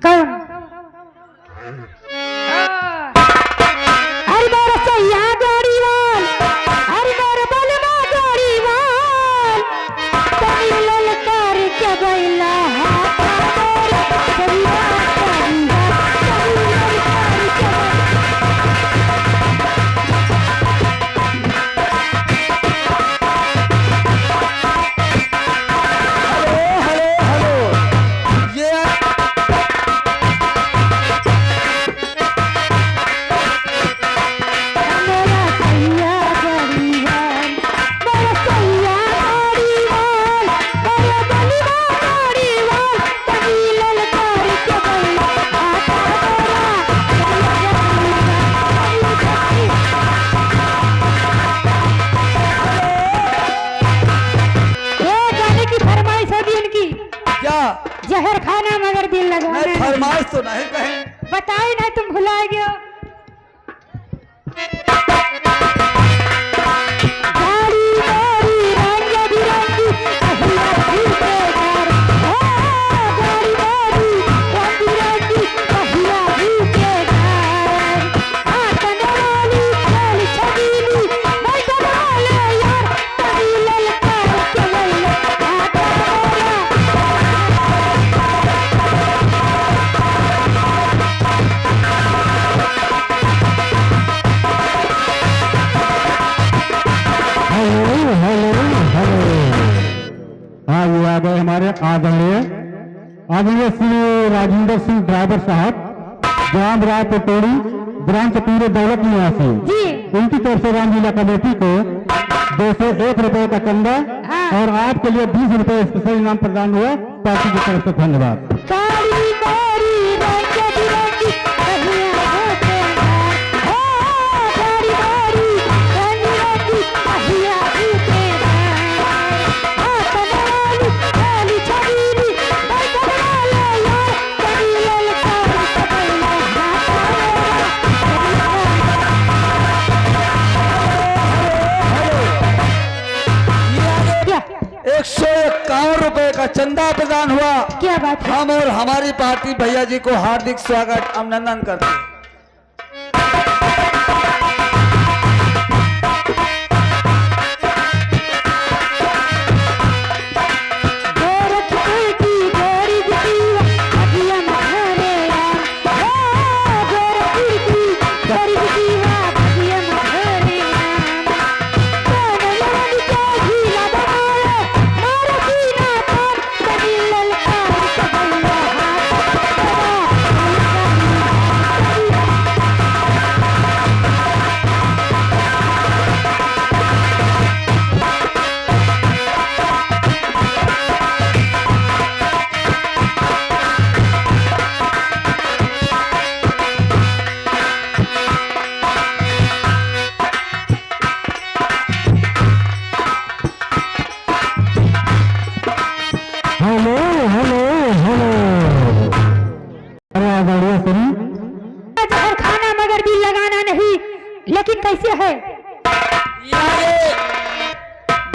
कौन? अरे मेरा सैया गाड़ीवाल, अरे मेरा बलमा गाड़ीवाल, तनी ललकार के बैला जहर खाना मगर दिल लगाना। फरमाइश तो नहीं कहे, बताए नहीं तुम भुला गए। गाड़ी गाड़ी रंग बिरंगी कहिया भूखेदार, गाड़ी गाड़ी रंग बिरंगी कहिया भूखेदार, आतन वाली खेल छबीली बैठन वाले यार तभी ललकार के बैला आता हाँ, ये आ गए हमारे आदरणीय श्री राजेंद्र सिंह ड्राइवर साहब, ग्राम राय पटोरी, ग्राम चतुर दौलत निवासी। उनकी तरफ से राम लीला कमेटी को 201 रुपए का चंदा और आपके लिए 20 रुपए स्पेशल इनाम प्रदान हुआ। पार्टी की तरफ से धन्यवाद। ₹151 का चंदा प्रदान हुआ। क्या बात है? हम और हमारी पार्टी भैया जी को हार्दिक स्वागत अभिनंदन करते हैं। खाना मगर दिल लगाना नहीं, लेकिन कैसे है?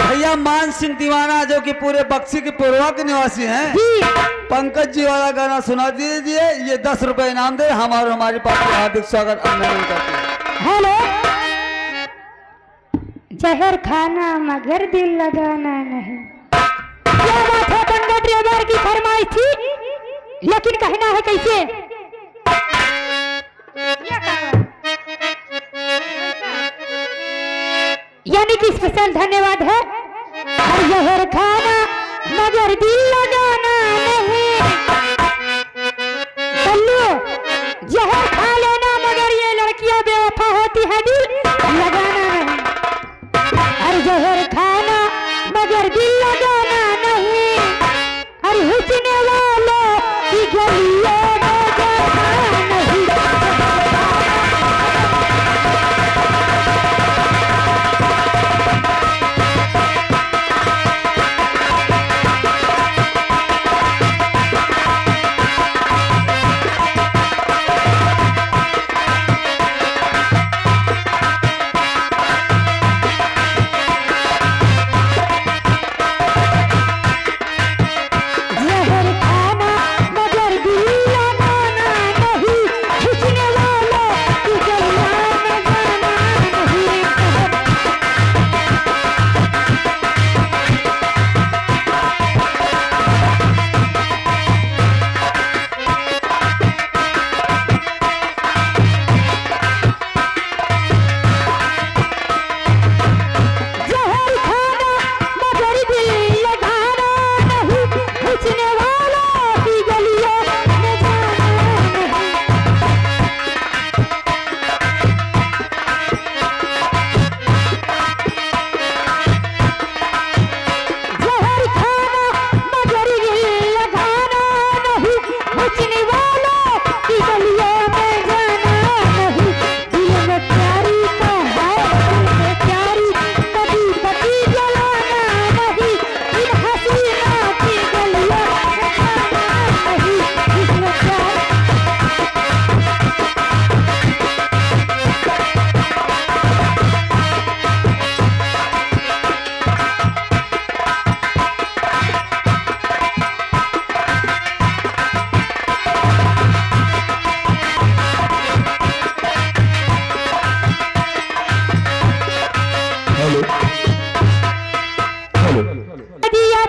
भैया मान सिंह दीवाना जो कि पूरे बक्सी के पूर्वा के निवासी हैं, पंकज जी वाला गाना सुना दीजिए। ये 10 रुपए इनाम दे। हम और हमारी पार्टी हार्दिक स्वागत अभिनंदन करते हैं। हेलो, जहर खाना मगर दिल लगाना नहीं, क्या बात है? पंगा ड्राइवर की फरमाइश थी, लेकिन कहना है कैसे? यानी कि स्पेशल धन्यवाद है। और जहर खाना मगर दिल लगाना नहीं, चलो जहर खा लेना मगर ये लड़कियां बेवफा होती है, दिल लगाना नहीं। और जहर खाना मगर दिल लगाना नहीं, और हुस्न वालों की गलियों में जाना नहीं।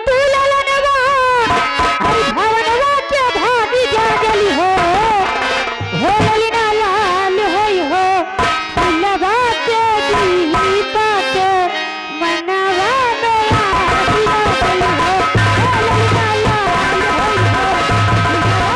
तू ललनवा अरे भवनवा के भागी जागली हो ललिना लाल होई हो लवा के दीपा के मनवा में आगी जागली हो ललिना लाल होई हो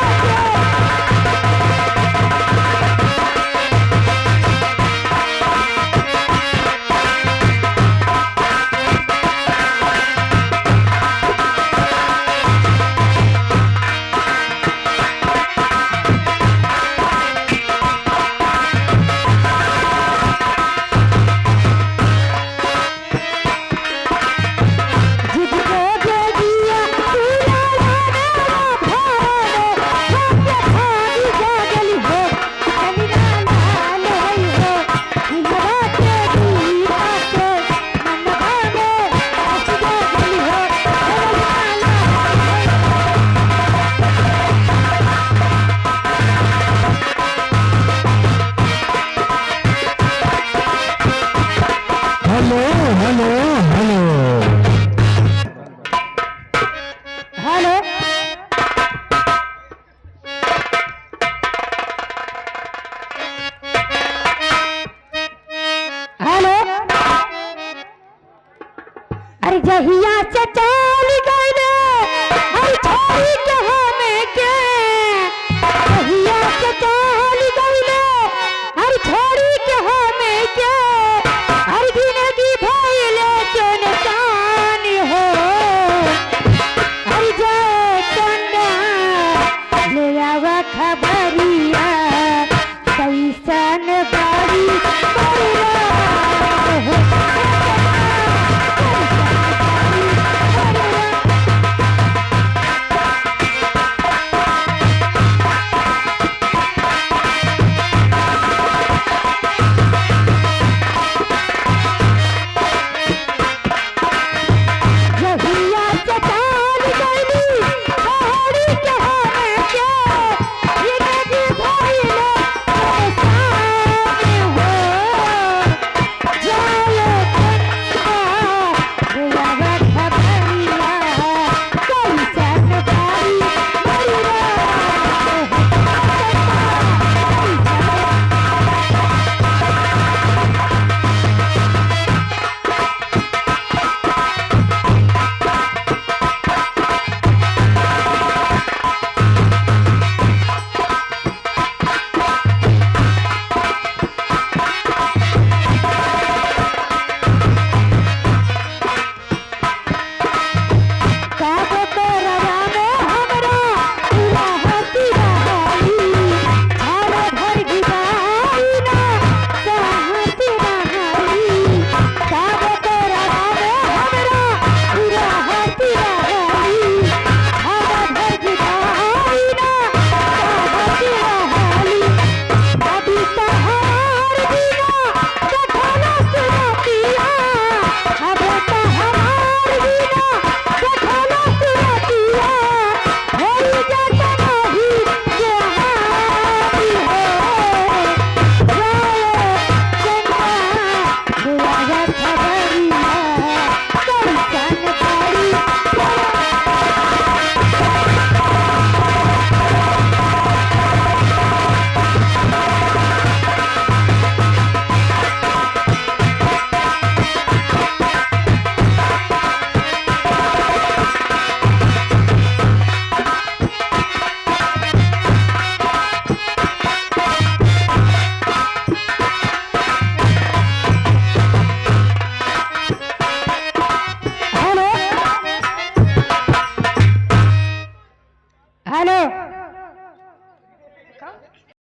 जिसको दे दिया तू ललनवा भवनवा के भागी जागली हो ललिना लाल होई हो लवा के दीपा के मनवा में आगी जागली हो ललिना लाल होई हो हेलो हेलो हेलो हेलो